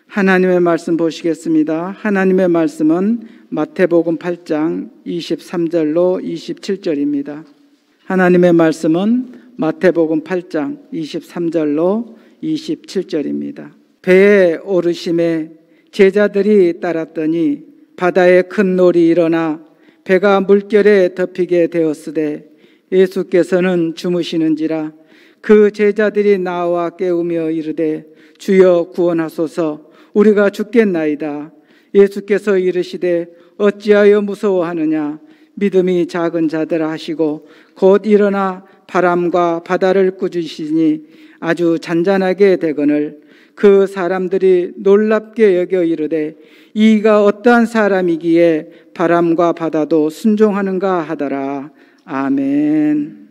하나님의 말씀 보시겠습니다. 하나님의 말씀은 마태복음 8장 23절로 27절입니다. 하나님의 말씀은 마태복음 8장 23절로 27절입니다. 배에 오르심에 제자들이 따랐더니 바다에 큰 놀이 일어나 배가 물결에 덮이게 되었으되 예수께서는 주무시는지라. 그 제자들이 나와 깨우며 이르되 주여 구원하소서, 우리가 죽겠나이다. 예수께서 이르시되 어찌하여 무서워하느냐, 믿음이 작은 자들아 하시고 곧 일어나 바람과 바다를 꾸짖으시니 아주 잔잔하게 되거늘. 그 사람들이 놀랍게 여겨 이르되 이가 어떠한 사람이기에 바람과 바다도 순종하는가 하더라. 아멘.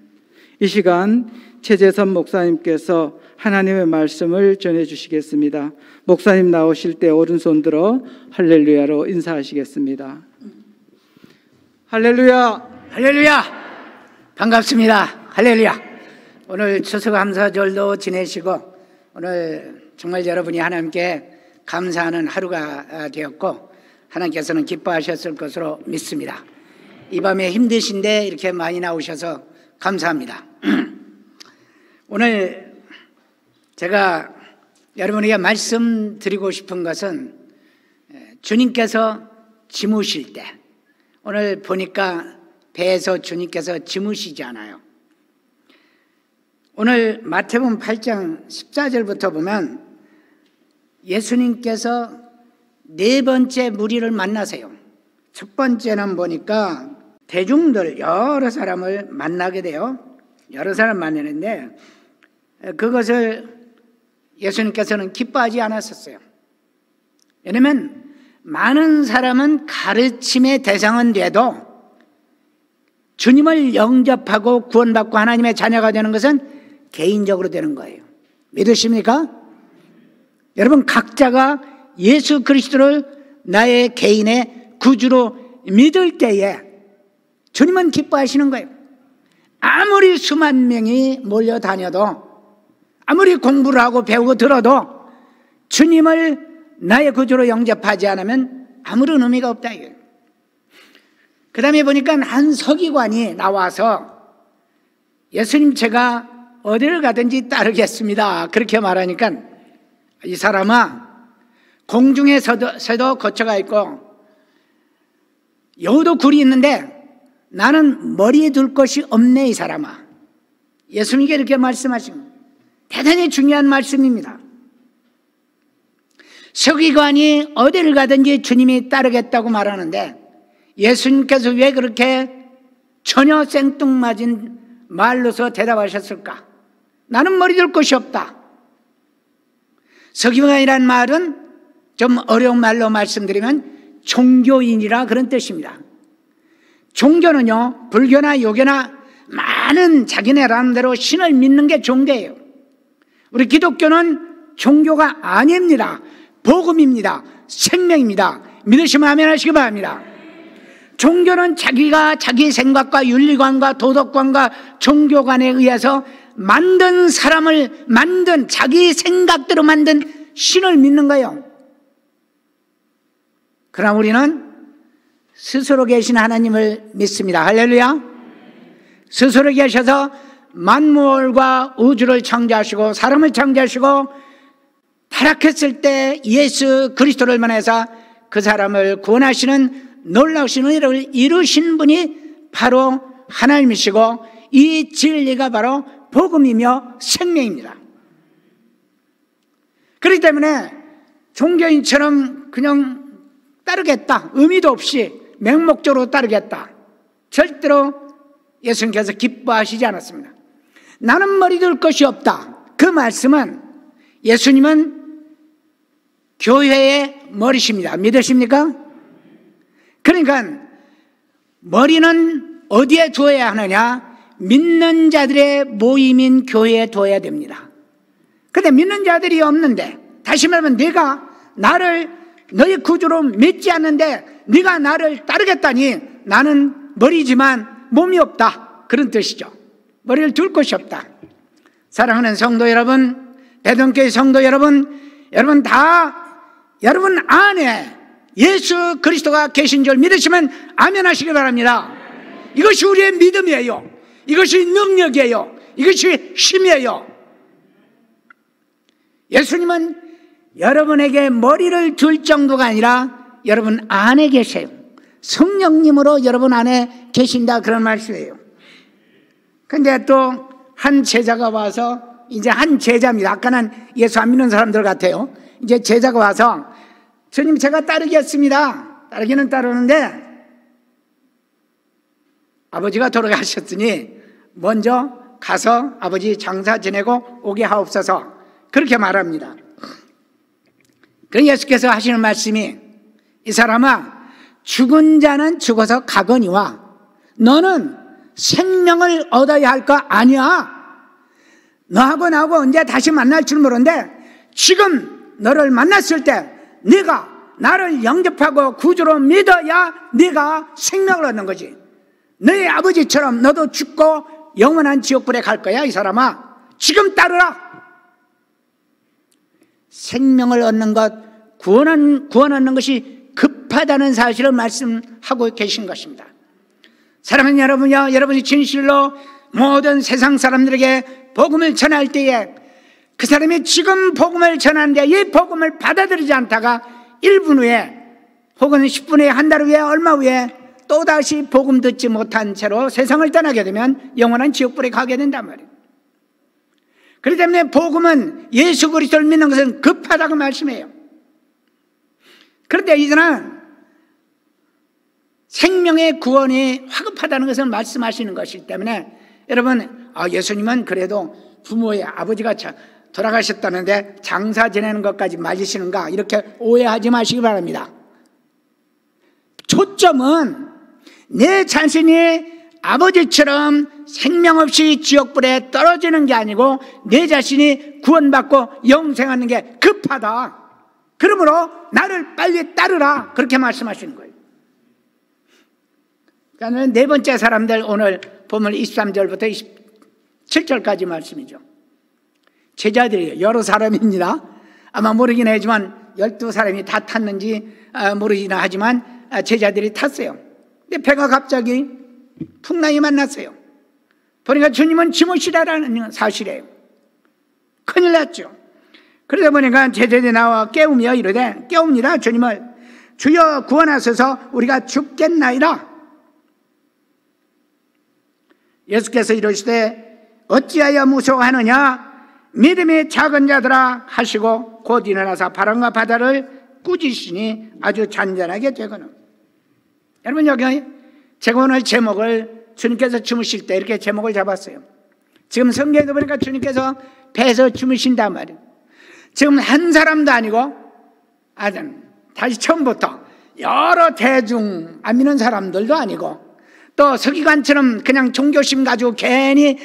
이 시간 최재선 목사님께서 하나님의 말씀을 전해주시겠습니다. 목사님 나오실 때 오른손 들어 할렐루야로 인사하시겠습니다. 할렐루야. 할렐루야. 반갑습니다. 할렐루야. 오늘 추수감사절도 지내시고 오늘 정말 여러분이 하나님께 감사하는 하루가 되었고 하나님께서는 기뻐하셨을 것으로 믿습니다. 이 밤에 힘드신데 이렇게 많이 나오셔서 감사합니다. 오늘 제가 여러분에게 말씀드리고 싶은 것은 주님께서 지무실 때, 오늘 보니까 배에서 주님께서 지무시지 않아요. 오늘 마태복음 8장 14절부터 보면 예수님께서 네 번째 무리를 만나세요. 첫 번째는 보니까 대중들 여러 사람을 만나게 돼요. 여러 사람 만나는데 그것을 예수님께서는 기뻐하지 않았었어요. 왜냐하면 많은 사람은 가르침의 대상은 돼도 주님을 영접하고 구원받고 하나님의 자녀가 되는 것은 개인적으로 되는 거예요. 믿으십니까? 여러분 각자가 예수 그리스도를 나의 개인의 구주로 믿을 때에 주님은 기뻐하시는 거예요. 아무리 수만 명이 몰려다녀도, 아무리 공부를 하고 배우고 들어도 주님을 나의 구주로 영접하지 않으면 아무런 의미가 없다 이거예요. 그 다음에 보니까 한 서기관이 나와서 예수님 제가 어디를 가든지 따르겠습니다 그렇게 말하니까 이 사람아, 공중에서도 거처가 있고 여우도 굴이 있는데 나는 머리에 둘 것이 없네 이 사람아. 예수님께 이렇게 말씀하신 거예요. 대단히 중요한 말씀입니다. 서기관이 어디를 가든지 주님이 따르겠다고 말하는데 예수님께서 왜 그렇게 전혀 생뚱맞은 말로서 대답하셨을까? 나는 머리 둘 것이 없다. 서기관이란 말은 좀 어려운 말로 말씀드리면 종교인이라 그런 뜻입니다. 종교는요, 불교나 요교나 많은 자기네 나름대로 신을 믿는 게 종교예요. 우리 기독교는 종교가 아닙니다. 복음입니다. 생명입니다. 믿으시면 아멘 하시기 바랍니다. 종교는 자기가 자기 생각과 윤리관과 도덕관과 종교관에 의해서 만든 사람을 만든 자기 생각대로 만든 신을 믿는 거예요. 그러나 우리는 스스로 계신 하나님을 믿습니다. 할렐루야. 스스로 계셔서 만물과 우주를 창조하시고 사람을 창조하시고 타락했을 때 예수 그리스도를 만나서 그 사람을 구원하시는 놀라우신 은혜를 이루신 분이 바로 하나님이시고 이 진리가 바로 복음이며 생명입니다. 그렇기 때문에 종교인처럼 그냥 따르겠다, 의미도 없이 맹목적으로 따르겠다, 절대로 예수님께서 기뻐하시지 않았습니다. 나는 머리 둘 것이 없다. 그 말씀은 예수님은 교회의 머리십니다. 믿으십니까? 그러니까 머리는 어디에 두어야 하느냐? 믿는 자들의 모임인 교회에 두어야 됩니다. 그런데 믿는 자들이 없는데, 다시 말하면 네가 나를 너의 구주로 믿지 않는데 네가 나를 따르겠다니 나는 머리지만 몸이 없다, 그런 뜻이죠. 머리를 둘 곳이 없다. 사랑하는 성도 여러분, 배동교회 성도 여러분, 여러분 다 여러분 안에 예수 그리스도가 계신 줄 믿으시면 아멘 하시기 바랍니다. 이것이 우리의 믿음이에요. 이것이 능력이에요. 이것이 힘이에요. 예수님은 여러분에게 머리를 둘 정도가 아니라 여러분 안에 계세요. 성령님으로 여러분 안에 계신다, 그런 말씀이에요. 근데 또 한 제자가 와서, 이제 한 제자입니다. 아까는 예수 안 믿는 사람들 같아요. 이제 제자가 와서, 주님 제가 따르겠습니다. 따르기는 따르는데 아버지가 돌아가셨으니 먼저 가서 아버지 장사 지내고 오게 하옵소서, 그렇게 말합니다. 그래서 예수께서 하시는 말씀이, 이 사람아, 죽은 자는 죽어서 가거니와 너는 생명을 얻어야 할 거 아니야. 너하고 나하고 언제 다시 만날 줄 모르는데 지금 너를 만났을 때 네가 나를 영접하고 구주로 믿어야 네가 생명을 얻는 거지. 너희 아버지처럼 너도 죽고 영원한 지옥불에 갈 거야. 이 사람아, 지금 따르라. 생명을 얻는 것, 구원 얻는 것이 급하다는 사실을 말씀하고 계신 것입니다. 사랑하는 여러분요, 여러분이 진실로 모든 세상 사람들에게 복음을 전할 때에 그 사람이 지금 복음을 전하는데 이 복음을 받아들이지 않다가 1분 후에 혹은 10분 후에, 한 달 후에, 얼마 후에 또다시 복음 듣지 못한 채로 세상을 떠나게 되면 영원한 지옥불에 가게 된단 말이에요. 그렇기 때문에 복음은, 예수 그리스도를 믿는 것은 급하다고 말씀해요. 그런데 이제는 생명의 구원이 화급하다는 것을 말씀하시는 것이기 때문에 여러분, 예수님은 그래도 부모의 아버지가 돌아가셨다는데 장사 지내는 것까지 맞으시는가, 이렇게 오해하지 마시기 바랍니다. 초점은 내 자신이 아버지처럼 생명 없이 지옥불에 떨어지는 게 아니고 내 자신이 구원받고 영생하는 게 급하다. 그러므로 나를 빨리 따르라, 그렇게 말씀하시는 거예요. 그러니까 네 번째 사람들, 오늘 보면 23절부터 27절까지 말씀이죠. 제자들이에요. 여러 사람입니다. 아마 모르긴 하지만 12사람이 다 탔는지 모르긴 하지만 제자들이 탔어요. 근데 배가 갑자기 풍랑이 만났어요. 보니까 주님은 지무시라라는 사실이에요. 큰일 났죠. 그러다 보니까 제자들이 나와 깨우며 이르되, 깨웁니다, 주님을. 주여 구원하소서, 우리가 죽겠나이다. 예수께서 이르시되 어찌하여 무서워하느냐, 믿음이 작은 자들아 하시고 곧 일어나서 바람과 바다를 꾸짖으시니 아주 잔잔하게 되거늘. 여러분, 여기 제가 오늘 제목을, 주님께서 주무실 때 이렇게 제목을 잡았어요. 지금 성경에 보니까 주님께서 배에서 주무신단 말이에요. 지금 한 사람도 아니고 다시 처음부터 여러 대중 안 믿는 사람들도 아니고 또 서기관처럼 그냥 종교심 가지고 괜히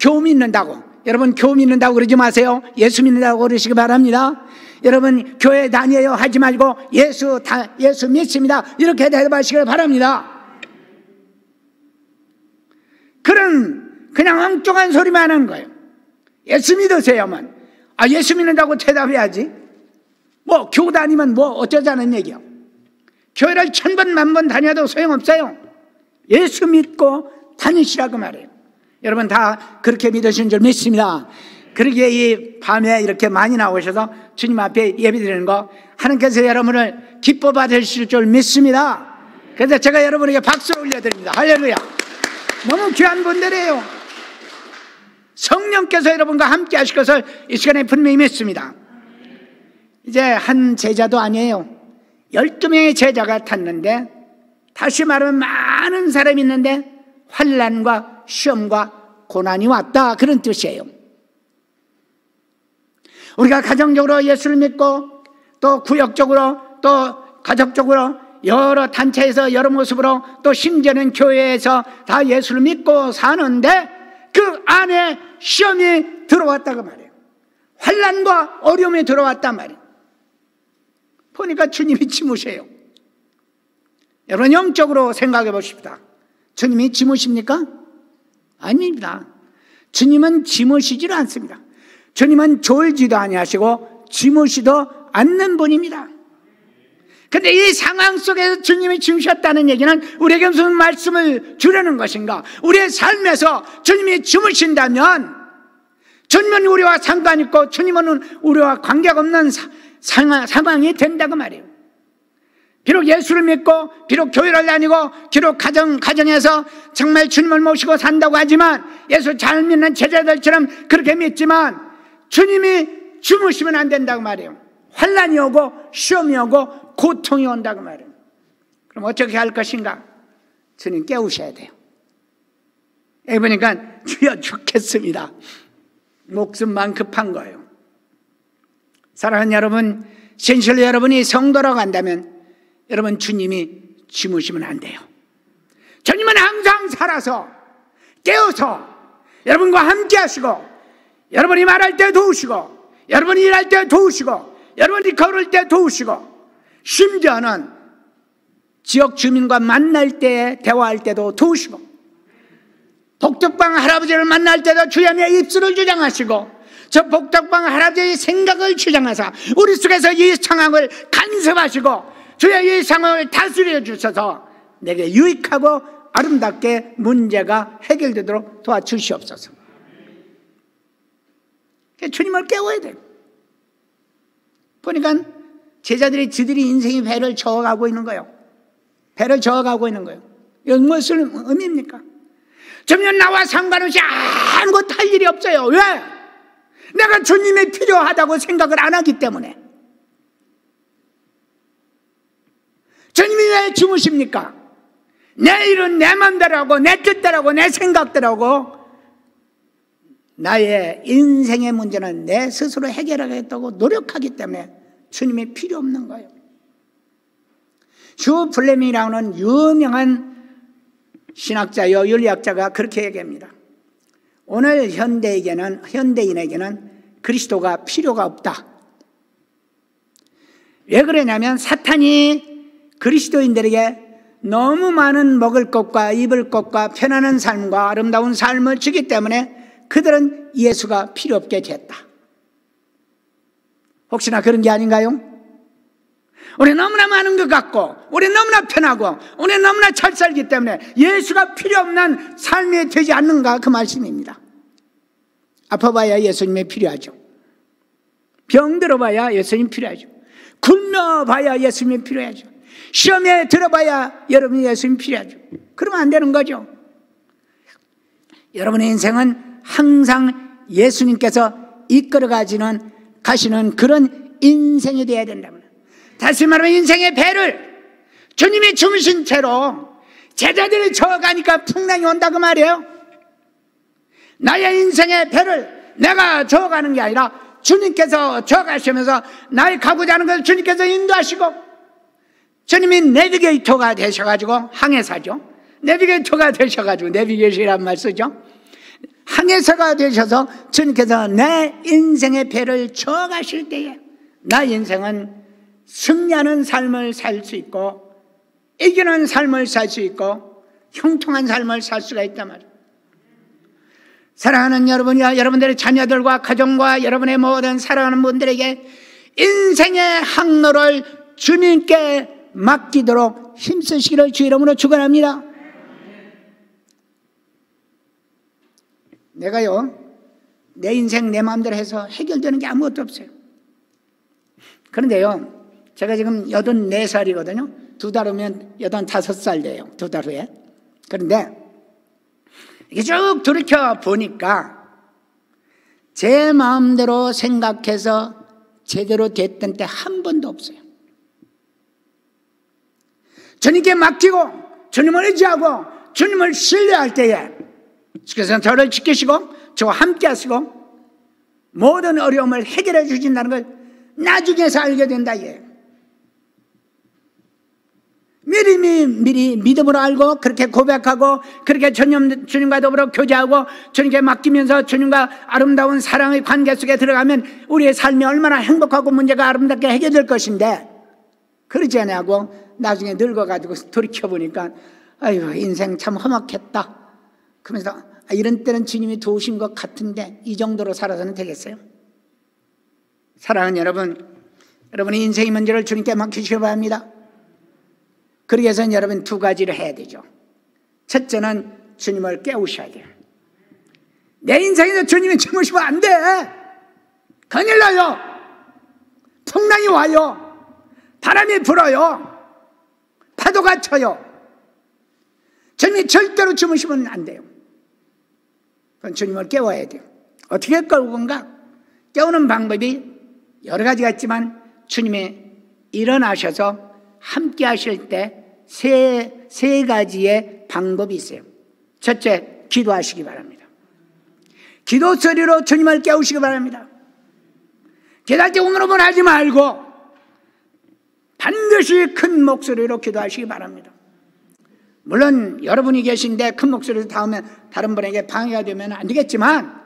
교우 믿는다고, 여러분 교우 믿는다고 그러지 마세요. 예수 믿는다고 그러시기 바랍니다. 여러분 교회 다녀요 하지 말고 예수 믿습니다, 이렇게 대답하시길 바랍니다. 그냥 엉뚱한 소리만 하는 거예요. 예수 믿으세요만. 예수 믿는다고 대답해야지. 교우 다니면 어쩌자는 얘기야. 교회를 1000번 만번 다녀도 소용없어요. 예수 믿고 다니시라고 말해요. 여러분 다 그렇게 믿으시는 줄 믿습니다. 그러기에 이 밤에 이렇게 많이 나오셔서 주님 앞에 예배드리는 거 하나님께서 여러분을 기뻐 받으실 줄 믿습니다. 그래서 제가 여러분에게 박수를 올려드립니다. 할렐루야. 너무 귀한 분들이에요. 성령께서 여러분과 함께 하실 것을 이 시간에 분명히 믿습니다. 이제 한 제자도 아니에요. 12명의 제자가 탔는데, 다시 말하면 많은 사람이 있는데 환난과 시험과 고난이 왔다, 그런 뜻이에요. 우리가 가정적으로 예수를 믿고 또 구역적으로 또 가족적으로 여러 단체에서 여러 모습으로 또 심지어는 교회에서 다 예수를 믿고 사는데 그 안에 시험이 들어왔다고 말해요. 환난과 어려움이 들어왔단 말이에요. 보니까 주님이 지무셔요. 여러분 영적으로 생각해 보십시다. 주님이 지무십니까? 아닙니다. 주님은 지무시지를 않습니다. 주님은 졸지도 아니하시고 지무시도 않는 분입니다. 근데 이 상황 속에서 주님이 주무셨다는 얘기는 우리에게 무슨 말씀을 주려는 것인가? 우리의 삶에서 주님이 주무신다면 주님은 우리와 상관있고 주님은 우리와 관계가 없는 상황이 된다고 말이에요. 비록 예수를 믿고 비록 교회를 다니고 비록 가정에서 정말 주님을 모시고 산다고 하지만 예수 잘 믿는 제자들처럼 그렇게 믿지만 주님이 주무시면 안 된다고 말이에요. 환난이 오고 시험이 오고 고통이 온다고 말이에요. 그럼 어떻게 할 것인가? 주님 깨우셔야 돼요. 여기 보니까 주여 죽겠습니다. 목숨만 급한 거예요. 사랑하는 여러분, 진실로 여러분이 성도라고 한다면 여러분 주님이 주무시면 안 돼요. 주님은 항상 살아서 깨어서 여러분과 함께 하시고 여러분이 말할 때 도우시고 여러분이 일할 때 도우시고 여러분이 걸을 때 도우시고 심지어는 지역 주민과 만날 때 대화할 때도 도우시고 복덕방 할아버지를 만날 때도 주님의 입술을 주장하시고 저 복덕방 할아버지의 생각을 주장하사 우리 속에서 이 상황을 간섭하시고 주의 이 상황을 다스려 주셔서 내게 유익하고 아름답게 문제가 해결되도록 도와주시옵소서. 주님을 깨워야 돼요. 보니까 제자들이 지들이 인생의 배를 저어가고 있는 거예요. 배를 저어가고 있는 거예요. 이건 무슨 의미입니까? 주님은 나와 상관없이 아무것도 할 일이 없어요. 왜? 내가 주님이 필요하다고 생각을 안 하기 때문에. 주님이 왜 주무십니까? 내 일은 내 맘대로 하고 내 뜻대로 하고 내 생각대로 하고 나의 인생의 문제는 내 스스로 해결하겠다고 노력하기 때문에 주님이 필요 없는 거예요. 휴 플레밍이라는 유명한 신학자요 윤리학자가 그렇게 얘기합니다. 오늘 현대인에게는 그리스도가 필요가 없다. 왜 그러냐면 사탄이 그리스도인들에게 너무 많은 먹을 것과 입을 것과 편안한 삶과 아름다운 삶을 주기 때문에 그들은 예수가 필요 없게 됐다. 혹시나 그런 게 아닌가요? 우리 너무나 많은 것 같고 우리 너무나 편하고 우리 너무나 잘 살기 때문에 예수가 필요 없는 삶이 되지 않는가 그 말씀입니다. 아파봐야 예수님이 필요하죠. 병들어봐야 예수님이 필요하죠. 굶어봐야 예수님이 필요하죠. 시험에 들어봐야 여러분이 예수님이 필요하죠. 그러면 안 되는 거죠. 여러분의 인생은 항상 예수님께서 이끌어 가시는 그런 인생이 되어야 된다면, 다시 말하면 인생의 배를 주님이 주무신 채로 제자들이 저어가니까 풍랑이 온다고 말이에요. 나의 인생의 배를 내가 저어가는 게 아니라 주님께서 저어가시면서 나의 가고자 하는 것을 주님께서 인도하시고, 주님이 내비게이터가 되셔가지고 항해사죠. 내비게이터가 되셔가지고 내비게이션이란 말 쓰죠. 항해사가 되셔서 주님께서 내 인생의 배를 저어가실 때에 나의 인생은 승리하는 삶을 살 수 있고 이기는 삶을 살 수 있고 형통한 삶을 살 수가 있단 말이에요. 사랑하는 여러분이와 여러분들의 자녀들과 가정과 여러분의 모든 사랑하는 분들에게 인생의 항로를 주님께 맡기도록 힘쓰시기를 주 이름으로 축원합니다. 내가요 내 인생 내 마음대로 해서 해결되는 게 아무것도 없어요. 그런데요 제가 지금 84살이거든요. 2달 후면 85살 돼요. 2달 후에. 그런데 이게 쭉 돌이켜 보니까 제 마음대로 생각해서 제대로 됐던 때 한 번도 없어요. 주님께 맡기고 주님을 의지하고 주님을 신뢰할 때에 주께서 저를 지키시고 저와 함께 하시고 모든 어려움을 해결해 주신다는 걸 나중에서 알게 된다 이거예요. 미리 믿음으로 알고 그렇게 고백하고 그렇게 주님과 더불어 교제하고 주님께 맡기면서 주님과 아름다운 사랑의 관계 속에 들어가면 우리의 삶이 얼마나 행복하고 문제가 아름답게 해결될 것인데, 그러지 않냐고 나중에 늙어가지고 돌이켜보니까 아이고 인생 참 험악했다 그러면서 이런 때는 주님이 도우신 것 같은데 이 정도로 살아서는 되겠어요? 사랑하는 여러분, 여러분의 인생의 문제를 주님께 맡기시기 바랍니다. 그러기 위해서는 여러분 두 가지를 해야 되죠. 첫째는 주님을 깨우셔야 돼요. 내 인생에서 주님이 주무시면 안 돼. 큰일 나요. 풍랑이 와요. 바람이 불어요. 파도가 쳐요. 주님이 절대로 주무시면 안 돼요. 그건 주님을 깨워야 돼요. 어떻게 깨우건가? 깨우는 방법이 여러 가지가 있지만 주님이 일어나셔서 함께 하실 때 세 가지의 방법이 있어요. 첫째, 기도하시기 바랍니다. 기도 소리로 주님을 깨우시기 바랍니다. 기도할 때 웅얼웅얼 하지 말고 반드시 큰 목소리로 기도하시기 바랍니다. 물론 여러분이 계신데 큰 목소리로 닿으면 다른 분에게 방해가 되면 안 되겠지만,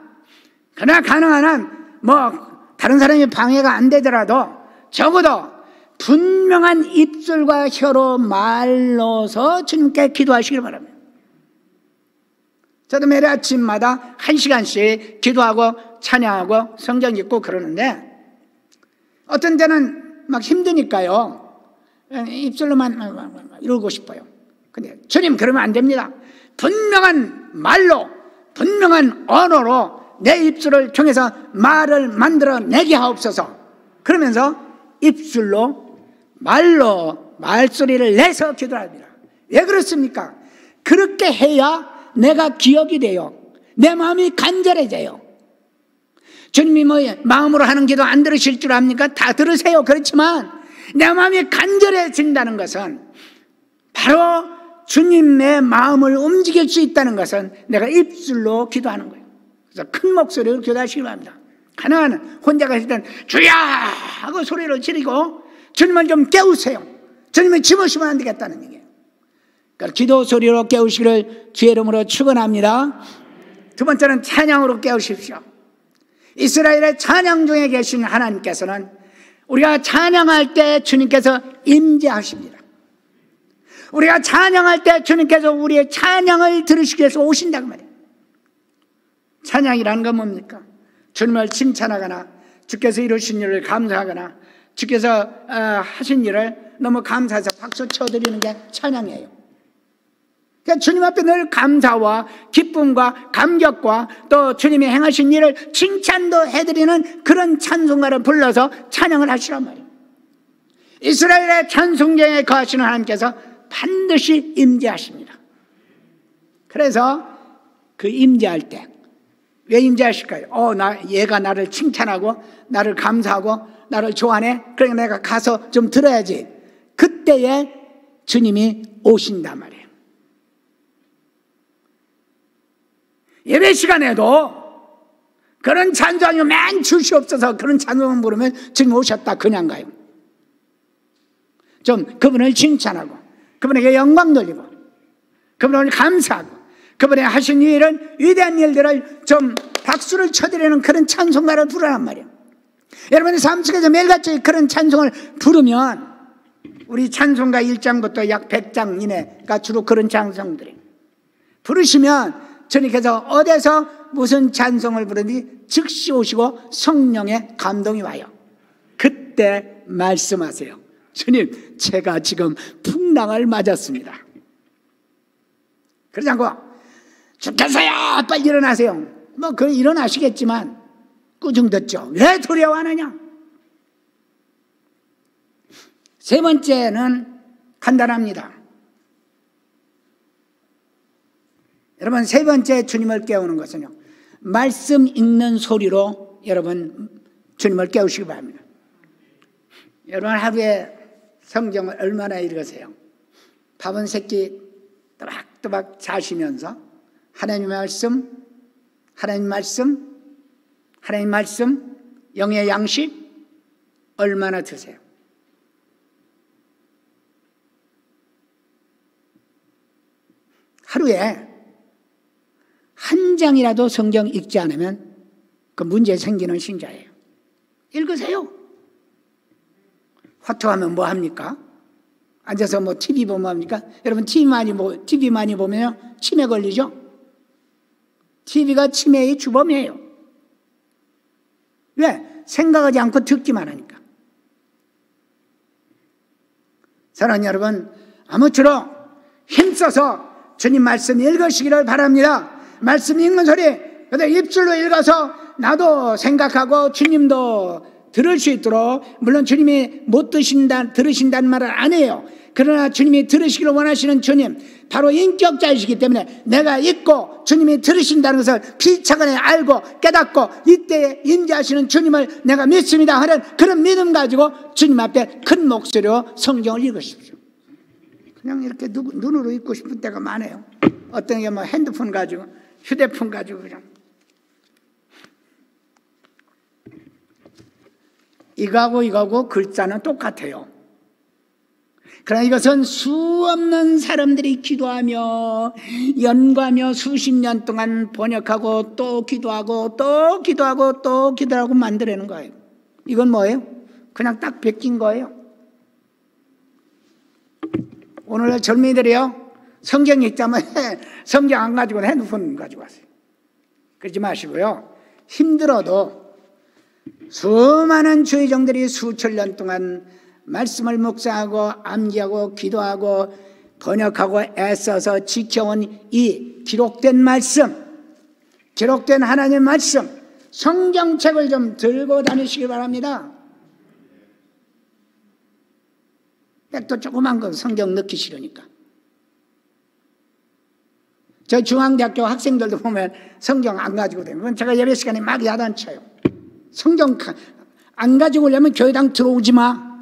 그러나 가능한 한 다른 사람이 방해가 안 되더라도 적어도 분명한 입술과 혀로 말로서 주님께 기도하시길 바랍니다. 저도 매일 아침마다 1시간씩 기도하고 찬양하고 성경 읽고 그러는데, 어떤 때는 막 힘드니까요 입술로만 이러고 싶어요. 근데 주님, 그러면 안 됩니다. 분명한 말로, 분명한 언어로 내 입술을 통해서 말을 만들어내게 하옵소서. 그러면서 입술로, 말로 말소리를 내서 기도합니다. 왜 그렇습니까? 그렇게 해야 내가 기억이 돼요. 내 마음이 간절해져요. 주님이 마음으로 하는 기도 안 들으실 줄 압니까? 다 들으세요. 그렇지만 내 마음이 간절해진다는 것은, 바로 주님의 마음을 움직일 수 있다는 것은 내가 입술로 기도하는 거예요. 그래서 큰 목소리로 기도하시기 바랍니다. 가능한 혼자 가실 때는 주야 하고 소리를 지르고 주님을 좀 깨우세요. 주님이 주무시면 안 되겠다는 얘기예요. 그러니까 기도 소리로 깨우시기를 주의 이름으로 축원합니다. 두 번째는 찬양으로 깨우십시오. 이스라엘의 찬양 중에 계신 하나님께서는 우리가 찬양할 때 주님께서 임재하십니다. 우리가 찬양할 때 주님께서 우리의 찬양을 들으시기 위해서 오신다고 말이에요. 찬양이라는 건 뭡니까? 주님을 칭찬하거나 주께서 이루신 일을 감사하거나 주께서 하신 일을 너무 감사해서 박수 쳐드리는 게 찬양이에요. 그러니까 주님 앞에 늘 감사와 기쁨과 감격과 또 주님이 행하신 일을 칭찬도 해드리는 그런 찬송가를 불러서 찬양을 하시란 말이에요. 이스라엘의 찬송자에 거하시는 하나님께서 반드시 임재하십니다. 그래서 그 임재할 때 왜 임재하실까요? 얘가 나를 칭찬하고 나를 감사하고 나를 좋아하네. 그러니까 내가 가서 좀 들어야지. 그때에 주님이 오신단 말이에요. 예배 시간에도 그런 찬송이 맨 주시옵소서 그런 찬송을 부르면 주님 오셨다 그냥 가요. 좀 그분을 칭찬하고 그분에게 영광 돌리고 그분을 감사하고 그분의 하신 일은 위대한 일들을 좀 박수를 쳐드리는 그런 찬송가를 부르란 말이에요. 여러분의 삶 속에서 매일같이 그런 찬송을 부르면, 우리 찬송가 1장부터 약 100장 이내가 주로 그런 찬송들이에요. 부르시면 주님께서 어디서 무슨 찬송을 부르든지 즉시 오시고 성령의 감동이 와요. 그때 말씀하세요. 주님, 제가 지금 풍랑을 맞았습니다. 그러지 않고 주께서야 빨리 일어나세요. 일어나시겠지만 꾸중 듣죠. 왜 두려워하느냐? 세 번째는 간단합니다. 여러분, 세 번째 주님을 깨우는 것은요, 말씀 읽는 소리로 여러분 주님을 깨우시기 바랍니다. 여러분, 하루에 성경을 얼마나 읽으세요? 밥 한 새끼 또박또박 자시면서 하나님 말씀, 하나님 말씀, 하나님 말씀, 영의 양식 얼마나 드세요? 하루에 한 장이라도 성경 읽지 않으면 그 문제 생기는 신자예요. 읽으세요. 화투하면 뭐 합니까? 앉아서 TV 보면 합니까? 여러분, TV 많이 보면요, 치매 걸리죠? TV가 치매의 주범이에요. 왜? 생각하지 않고 듣기만 하니까. 사랑하는 여러분, 아무쪼록 힘써서 주님 말씀 읽으시기를 바랍니다. 말씀 읽는 소리 그대로 입술로 읽어서 나도 생각하고 주님도 들을 수 있도록, 물론 주님이 못 들으신다는 말을 안 해요. 그러나 주님이 들으시기를 원하시는 주님, 바로 인격자이시기 때문에 내가 읽고 주님이 들으신다는 것을 피차간에 알고 깨닫고 이때에 임재하시는 주님을 내가 믿습니다 하는 그런 믿음 가지고 주님 앞에 큰 목소리로 성경을 읽으십시오. 그냥 이렇게 눈으로 읽고 싶은 때가 많아요. 어떤 게 뭐 핸드폰 가지고 휴대폰 가지고 그냥 이거하고 글자는 똑같아요. 그러나 이것은 수없는 사람들이 기도하며 연구하며 수십 년 동안 번역하고 또 기도하고 또 기도하고 또 기도하고 만들어내는 거예요. 이건 뭐예요? 그냥 딱 베낀 거예요. 오늘 젊은이들이요, 성경 읽자면 성경 안 가지고 핸드폰 가지고 왔어요. 그러지 마시고요, 힘들어도 수많은 주의종들이 수천 년 동안 말씀을 묵상하고 암기하고 기도하고 번역하고 애써서 지켜온 이 기록된 말씀, 기록된 하나님의 말씀, 성경책을 좀 들고 다니시기 바랍니다. 백도 조그만 거 성경 넣기 싫으니까. 저 중앙대학교 학생들도 보면 성경 안 가지고 다니면 제가 예배 시간에 막 야단쳐요. 성경 안 가지고 오려면 교회당 들어오지 마.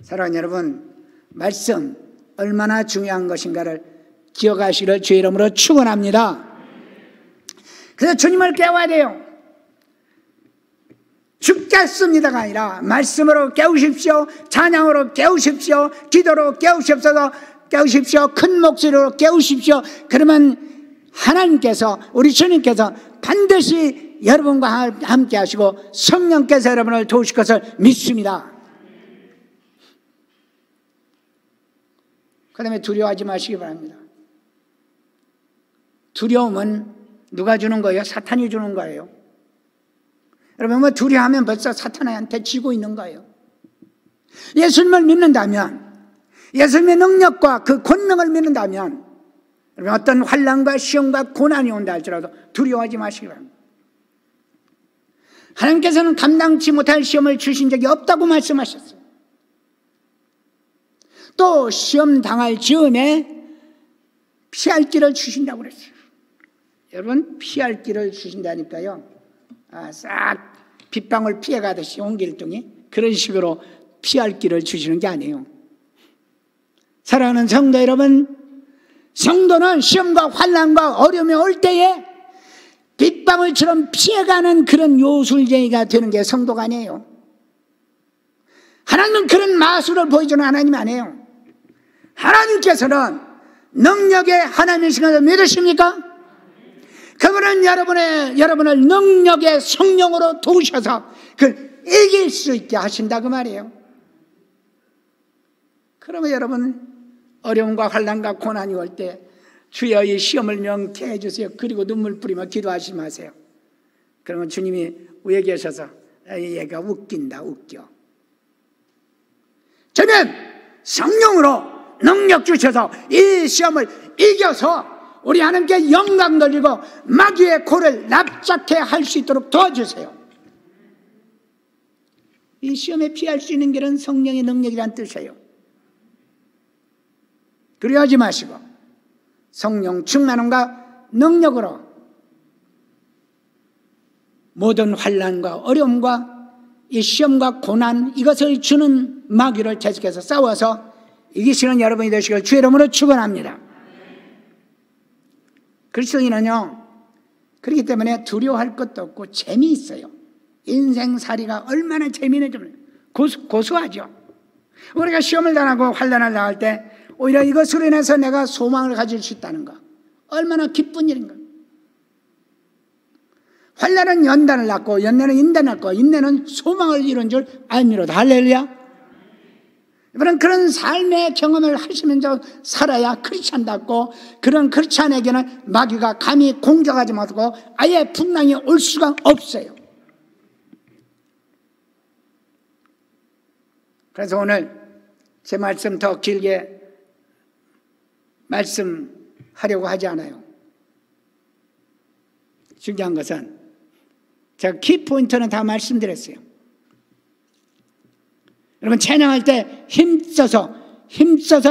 사랑하는 여러분, 말씀 얼마나 중요한 것인가를 기억하시기를 주의 이름으로 축원합니다. 그래서 주님을 깨워야 돼요. 죽겠습니다가 아니라 말씀으로 깨우십시오, 찬양으로 깨우십시오, 기도로 깨우십시오, 큰 목소리로 깨우십시오. 그러면 하나님께서, 우리 주님께서 반드시 여러분과 함께 하시고 성령께서 여러분을 도우실 것을 믿습니다. 그 다음에 두려워하지 마시기 바랍니다. 두려움은 누가 주는 거예요? 사탄이 주는 거예요. 여러분, 뭐 두려워하면 벌써 사탄한테 지고 있는 거예요. 예수님을 믿는다면, 예수님의 능력과 그 권능을 믿는다면, 여러분, 어떤 환난과 시험과 고난이 온다 할지라도 두려워하지 마시기 바랍니다. 하나님께서는 감당치 못할 시험을 주신 적이 없다고 말씀하셨어요. 또 시험 당할 즈음에 피할 길을 주신다고 그랬어요. 여러분, 피할 길을 주신다니까요, 싹 빗방울 피해가듯이 옹길동이 그런 식으로 피할 길을 주시는 게 아니에요. 사랑하는 성도 여러분, 성도는 시험과 환난과 어려움이 올 때에 빗방울처럼 피해가는 그런 요술쟁이가 되는 게 성도가 아니에요. 하나님은 그런 마술을 보여주는 하나님이 아니에요. 하나님께서는 능력의 하나님이신 것을 믿으십니까? 그분은 여러분을 능력의 성령으로 도우셔서 그걸 이길 수 있게 하신다 그 말이에요. 그러면 여러분, 어려움과 환난과 고난이 올 때 주여 이 시험을 명케 해주세요. 그리고 눈물 뿌리며 기도하지 마세요. 그러면 주님이 위에 계셔서 얘가 웃긴다, 웃겨. 저는 성령으로 능력 주셔서 이 시험을 이겨서 우리 하나님께 영광 돌리고 마귀의 코를 납작해 할 수 있도록 도와주세요. 이 시험에 피할 수 있는 길은 성령의 능력이란 뜻이에요. 두려워하지 마시고 성령 충만함과 능력으로 모든 환난과 어려움과 이 시험과 고난, 이것을 주는 마귀를 계속해서 싸워서 이기시는 여러분이 되시길 주의 이름으로 축원합니다. 그리스도인은요, 그렇기 때문에 두려워할 것도 없고 재미있어요. 인생살이가 얼마나 재미있는지 고소하죠. 우리가 시험을 당하고 환난을 당할 때 오히려 이것으로 인해서 내가 소망을 가질 수 있다는 거, 얼마나 기쁜 일인가. 환난은 연단을 낳고 연애는 인단을 낳고 인내는 소망을 이룬 줄 알미로다. 할렐루야. 여러분, 그런 삶의 경험을 하시면서 살아야 크리스찬답고, 그런 크리스찬에게는 마귀가 감히 공격하지 못하고 아예 풍랑이 올 수가 없어요. 그래서 오늘 제 말씀 더 길게 말씀하려고 하지 않아요. 중요한 것은 제가 키포인트는 다 말씀드렸어요. 여러분 찬양할 때 힘써서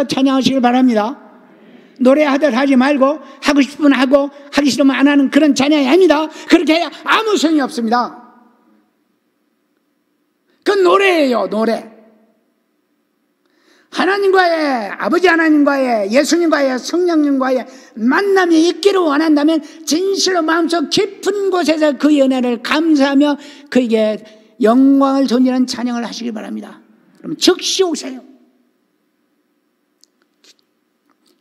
찬양하시길 바랍니다. 노래하듯 하지 말고 하고 싶으면 하고 하기 싫으면 안 하는 그런 찬양이 아닙니다. 그렇게 해야 아무 소용이 없습니다. 그건 노래예요, 노래. 하나님과의, 아버지 하나님과의, 예수님과의, 성령님과의 만남이 있기를 원한다면 진실로 마음속 깊은 곳에서 그 연애를 감사하며 그에게 영광을 돌리는 찬양을 하시기 바랍니다. 그럼 즉시 오세요.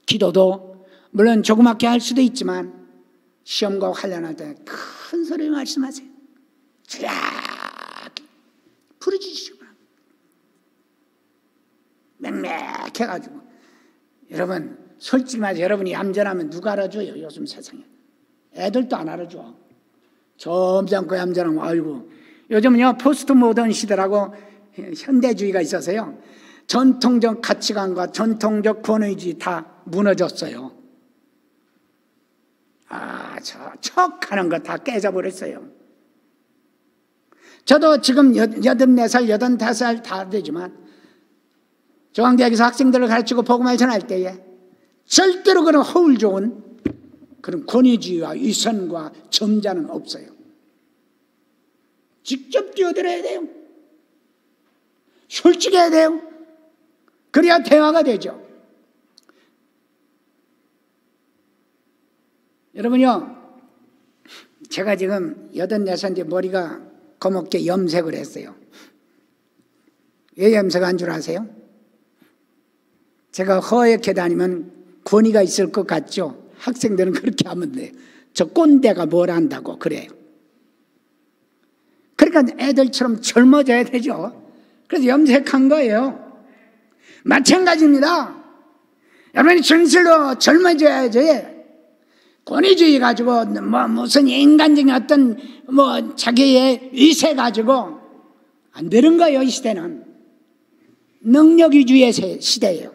기도도 물론 조그맣게 할 수도 있지만 시험과 환난할 때 큰 소리로 말씀하세요. 쫙 부르짖으시고 맹맥해가지고. 여러분 솔직히 말해서 여러분이 얌전하면 누가 알아줘요? 요즘 세상에 애들도 안 알아줘. 점잖고 얌전하면 아이고. 요즘은요 포스트 모던 시대라고 현대주의가 있어서요 전통적 가치관과 전통적 권위주의 다 무너졌어요. 저 척하는 거 다 깨져버렸어요. 저도 지금 84살, 85살 다 되지만 중앙대학에서 학생들을 가르치고 복음을 전할 때에 절대로 그런 허울 좋은 그런 권위주의와 위선과 점자는 없어요. 직접 뛰어들어야 돼요. 솔직해야 돼요. 그래야 대화가 되죠. 여러분요, 제가 지금 84살인데 머리가 거먹게 염색을 했어요. 왜 염색한 줄 아세요? 제가 허옇게 다니면 권위가 있을 것 같죠? 학생들은 그렇게 하면 돼요. 저 꼰대가 뭘 안다고 그래요. 그러니까 애들처럼 젊어져야 되죠. 그래서 염색한 거예요. 마찬가지입니다. 여러분이 진실로 젊어져야지 권위주의 가지고 무슨 인간적인 어떤 자기의 위세 가지고 안 되는 거예요. 이 시대는 능력 위주의 시대예요.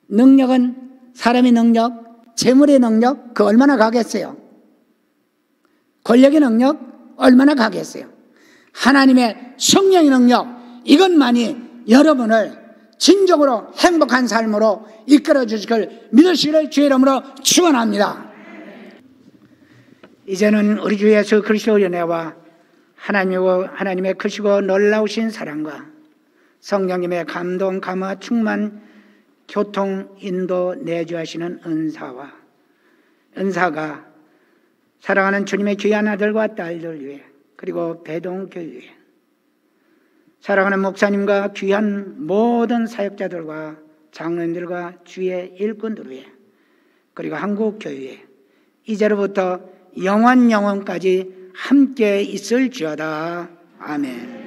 능력은 사람의 능력, 재물의 능력 그 얼마나 가겠어요? 권력의 능력 얼마나 가겠어요? 하나님의 성령의 능력 이것만이 여러분을 진정으로 행복한 삶으로 이끌어 주실 걸 믿으시기를 주의 이름으로 축원합니다. 이제는 우리 주 예수 그리스도의 은혜와 하나님의 크시고 놀라우신 사랑과 성령님의 감동, 감화, 충만, 교통, 인도, 내주하시는 은사가 사랑하는 주님의 귀한 아들과 딸들 위해 그리고 배동교회 위해 사랑하는 목사님과 귀한 모든 사역자들과 장로님들과 주의 일꾼들 위해 그리고 한국교회에 이제로부터 영원까지 함께 있을지어다. 아멘.